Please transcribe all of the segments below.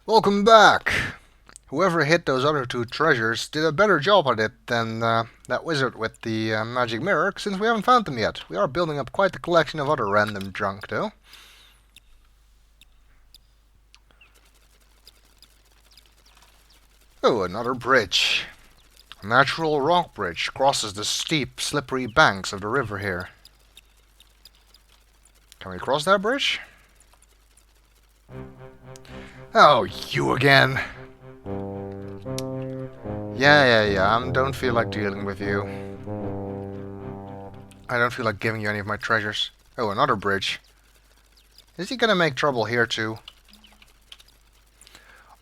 Welcome back! Whoever hit those other two treasures did a better job at it than that wizard with the magic mirror, since we haven't found them yet. We are building up quite a collection of other random junk, though. Oh, another bridge. A natural rock bridge crosses the steep, slippery banks of the river here. Can we cross that bridge? Oh, you again! Yeah, I don't feel like dealing with you. I don't feel like giving you any of my treasures. Oh, another bridge. Is he gonna make trouble here too?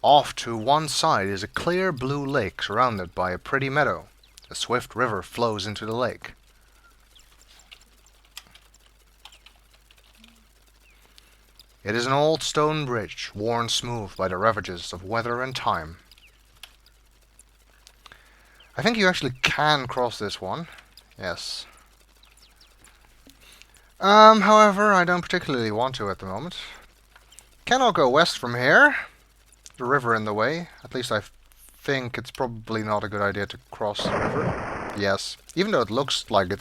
Off to one side is a clear blue lake surrounded by a pretty meadow. A swift river flows into the lake. It is an old stone bridge, worn smooth by the ravages of weather and time. I think you actually can cross this one. Yes. However, I don't particularly want to at the moment. Cannot go west from here. The river in the way. At least I think it's probably not a good idea to cross the river. Yes. Even though it looks like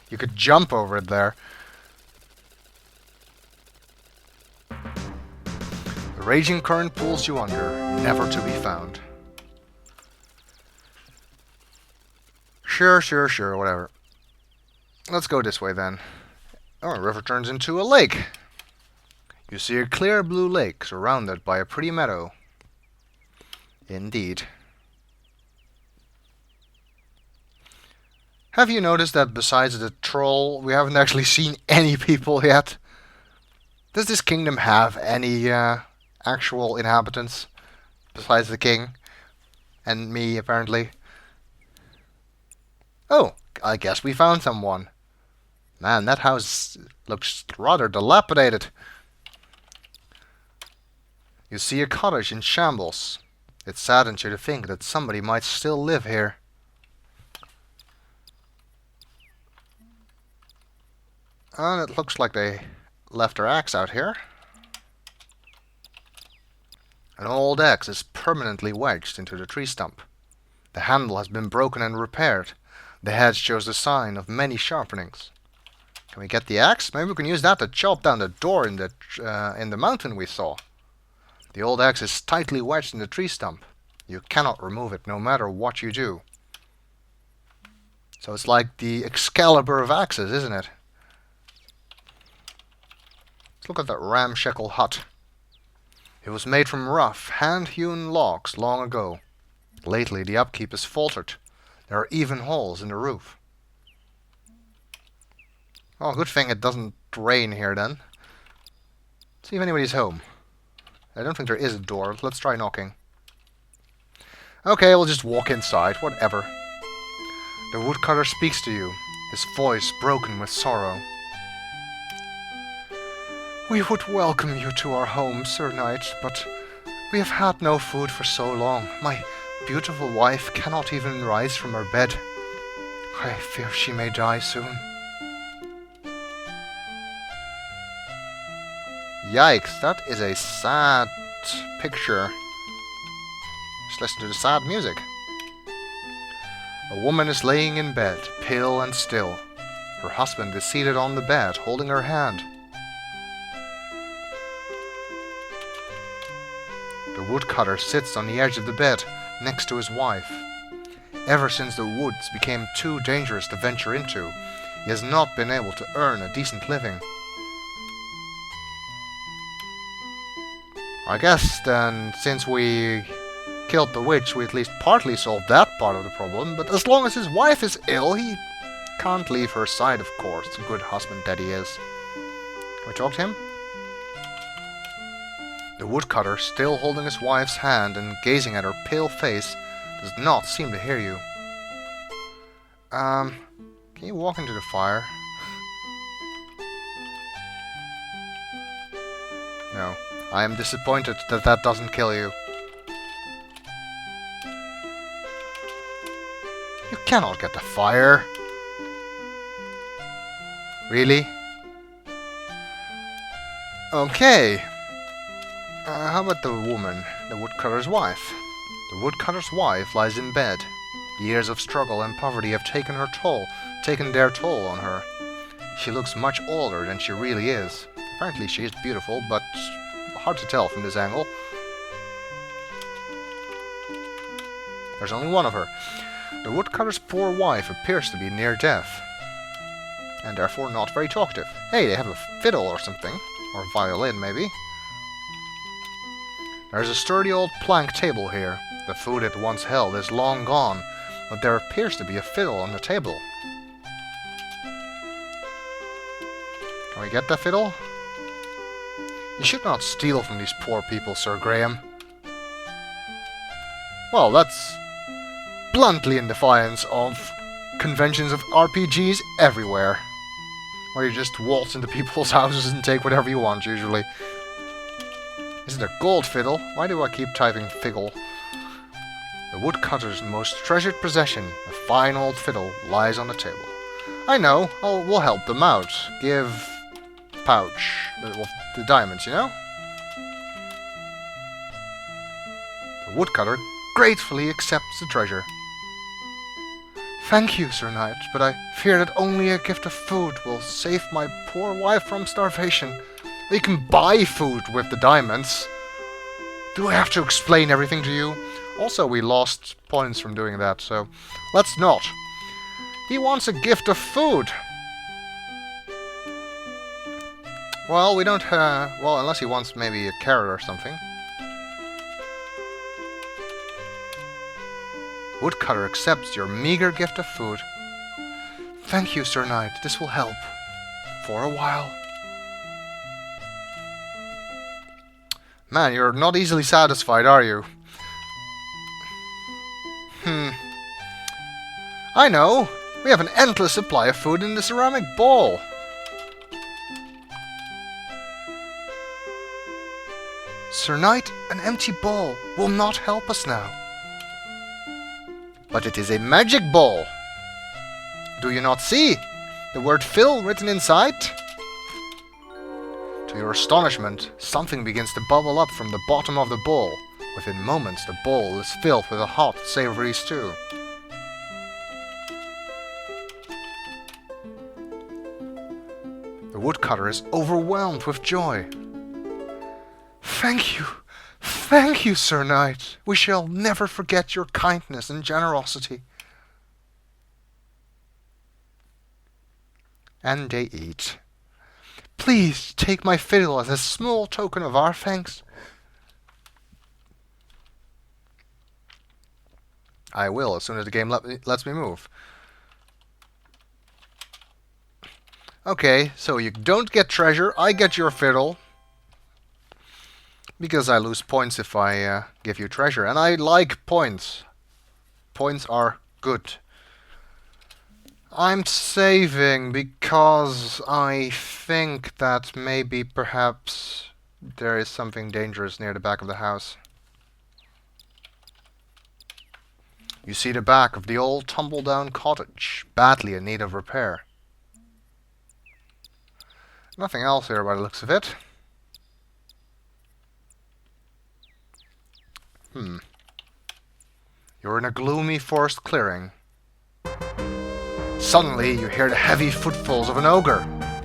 you could jump over it there. The raging current pulls you under, never to be found. Sure, whatever. Let's go this way then. Oh, the river turns into a lake. You see a clear blue lake surrounded by a pretty meadow. Indeed. Have you noticed that besides the troll, we haven't actually seen any people yet? Does this kingdom have any actual inhabitants besides the king and me, apparently? Oh, I guess we found someone. Man, that house looks rather dilapidated. You see a cottage in shambles. It saddens you to think that somebody might still live here. And it looks like they left their axe out here. An old axe is permanently wedged into the tree stump. The handle has been broken and repaired. The head shows the sign of many sharpenings. Can we get the axe? Maybe we can use that to chop down the door in the mountain we saw. The old axe is tightly wedged in the tree stump. You cannot remove it, no matter what you do. So it's like the Excalibur of axes, isn't it? Let's look at that ramshackle hut. It was made from rough, hand-hewn logs long ago. Lately the upkeep has faltered. There are even holes in the roof. Oh, good thing it doesn't rain here then. See if anybody's home. I don't think there is a door. Let's try knocking. Okay, we'll just walk inside. Whatever. The woodcutter speaks to you, his voice broken with sorrow. We would welcome you to our home, Sir Knight, but we have had no food for so long. My beautiful wife cannot even rise from her bed. I fear she may die soon. Yikes, that is a sad picture. Just listen to the sad music. A woman is laying in bed, pale and still. Her husband is seated on the bed, holding her hand. The woodcutter sits on the edge of the bed, next to his wife. Ever since the woods became too dangerous to venture into, he has not been able to earn a decent living. I guess then, since we killed the witch, we at least partly solved that part of the problem, but as long as his wife is ill, he can't leave her side, of course, the good husband that he is. Can we talk to him? The woodcutter, still holding his wife's hand and gazing at her pale face, does not seem to hear you. Can you walk into the fire? No. I am disappointed that that doesn't kill you. You cannot get the fire. Really? Okay. How about the woman, the woodcutter's wife? The woodcutter's wife lies in bed. Years of struggle and poverty have taken their toll on her. She looks much older than she really is. Apparently she is beautiful, but hard to tell from this angle. There's only one of her. The woodcutter's poor wife appears to be near death, and therefore not very talkative. Hey, they have a fiddle or something. Or a violin, maybe. There's a sturdy old plank table here. The food it once held is long gone, but there appears to be a fiddle on the table. Can we get that fiddle? You should not steal from these poor people, Sir Graham. Well, that's bluntly in defiance of conventions of RPGs everywhere, where you just waltz into people's houses and take whatever you want, usually. Is it a gold fiddle? Why do I keep typing fiddle? The woodcutter's most treasured possession, a fine old fiddle, lies on the table. I know, we'll help them out. Give pouch the diamonds, you know? The woodcutter gratefully accepts the treasure. Thank you, Sir Knight, but I fear that only a gift of food will save my poor wife from starvation. We can buy food with the diamonds. Do I have to explain everything to you? Also, we lost points from doing that, so let's not. He wants a gift of food. Well, we don't have... well, unless he wants maybe a carrot or something. Woodcutter accepts your meager gift of food. Thank you, Sir Knight. This will help. For a while. Man, you're not easily satisfied, are you? I know. We have an endless supply of food in the ceramic bowl. Sir Knight, an empty bowl will not help us now. But it is a magic bowl. Do you not see the word fill written inside? To your astonishment, something begins to bubble up from the bottom of the bowl. Within moments, the bowl is filled with a hot, savory stew. The woodcutter is overwhelmed with joy. Thank you, Sir Knight. We shall never forget your kindness and generosity. And they eat. Please take my fiddle as a small token of our thanks. I will, as soon as the game lets me move. Okay, so you don't get treasure, I get your fiddle. Because I lose points if I give you treasure. And I like points. Points are good. I'm saving because I think that maybe perhaps there is something dangerous near the back of the house. You see the back of the old tumble-down cottage, badly in need of repair. Nothing else here by the looks of it. You're in a gloomy forest clearing. Suddenly, you hear the heavy footfalls of an ogre.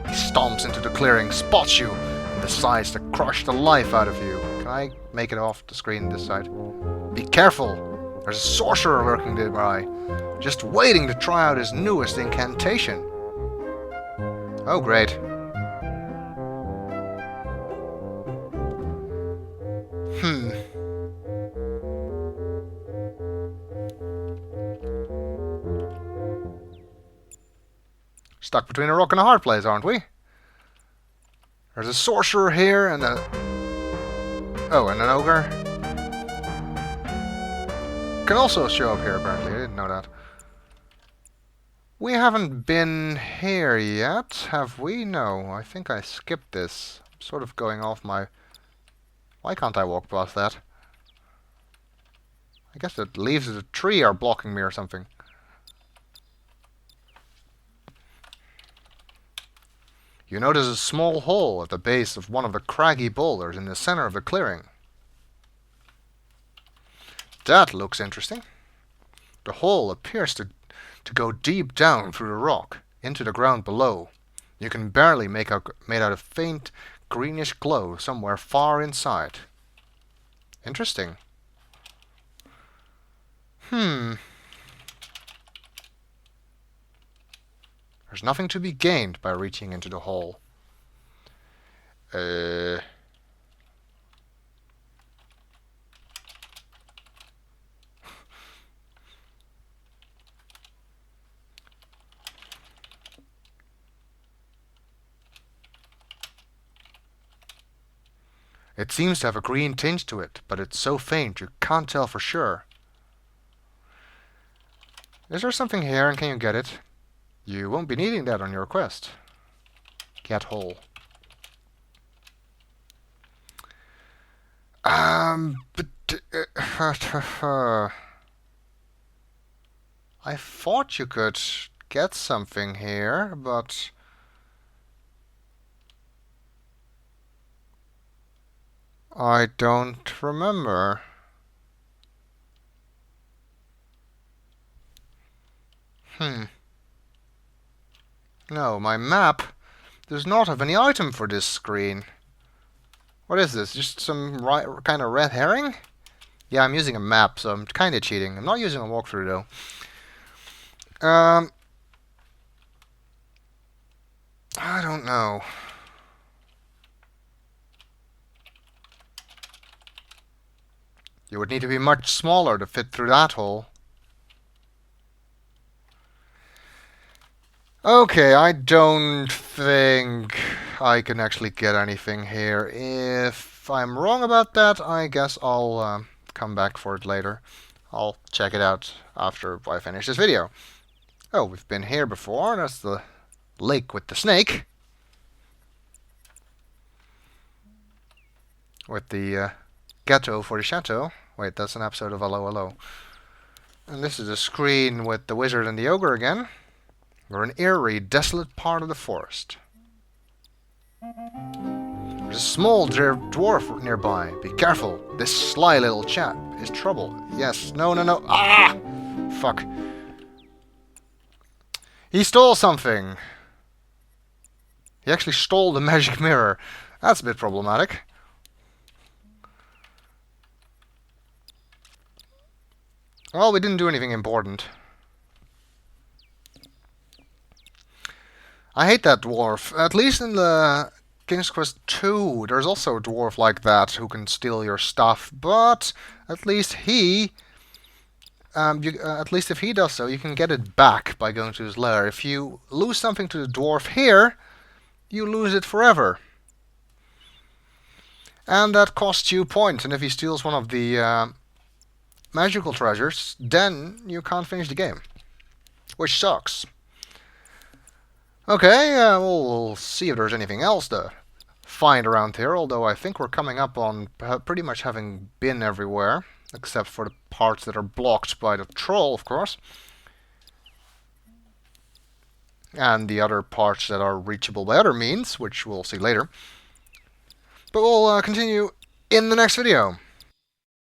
He stomps into the clearing, spots you, and decides to crush the life out of you. Can I make it off the screen this side? Be careful! There's a sorcerer lurking nearby, just waiting to try out his newest incantation. Oh, great. Stuck between a rock and a hard place, aren't we? There's a sorcerer here and a... oh, and an ogre. Can also show up here, apparently. I didn't know that. We haven't been here yet, have we? No, I think I skipped this. I'm sort of going off my... why can't I walk past that? I guess the leaves of the tree are blocking me or something. You notice a small hole at the base of one of the craggy boulders in the center of the clearing. That looks interesting. The hole appears to go deep down through the rock, into the ground below. You can barely make out a faint greenish glow somewhere far inside. Interesting. There's nothing to be gained by reaching into the hole. It seems to have a green tinge to it, but it's so faint you can't tell for sure. Is there something here, and can you get it? You won't be needing that on your quest. Get hole. But I thought you could get something here, but I don't remember. No, my map does not have any item for this screen. What is this? Just some kind of red herring? Yeah, I'm using a map, so I'm kind of cheating. I'm not using a walkthrough, though. I don't know. You would need to be much smaller to fit through that hole. Okay, I don't think I can actually get anything here. If I'm wrong about that, I guess I'll come back for it later. I'll check it out after I finish this video. Oh, we've been here before. That's the lake with the snake. With the ghetto for the chateau. Wait, that's an episode of Hello Hello. And this is a screen with the wizard and the ogre again. We're in an eerie, desolate part of the forest. There's a small dwarf nearby. Be careful. This sly little chap is trouble. Yes. No, no, no. Ah! Fuck. He stole something. He actually stole the magic mirror. That's a bit problematic. Well, we didn't do anything important. I hate that dwarf. At least in the King's Quest 2, there's also a dwarf like that who can steal your stuff. But at least he, at least if he does so, you can get it back by going to his lair. If you lose something to the dwarf here, you lose it forever. And that costs you points. And if he steals one of the magical treasures, then you can't finish the game, which sucks. Okay, we'll see if there's anything else to find around here, although I think we're coming up on pretty much having been everywhere, except for the parts that are blocked by the troll, of course. And the other parts that are reachable by other means, which we'll see later. But we'll continue in the next video.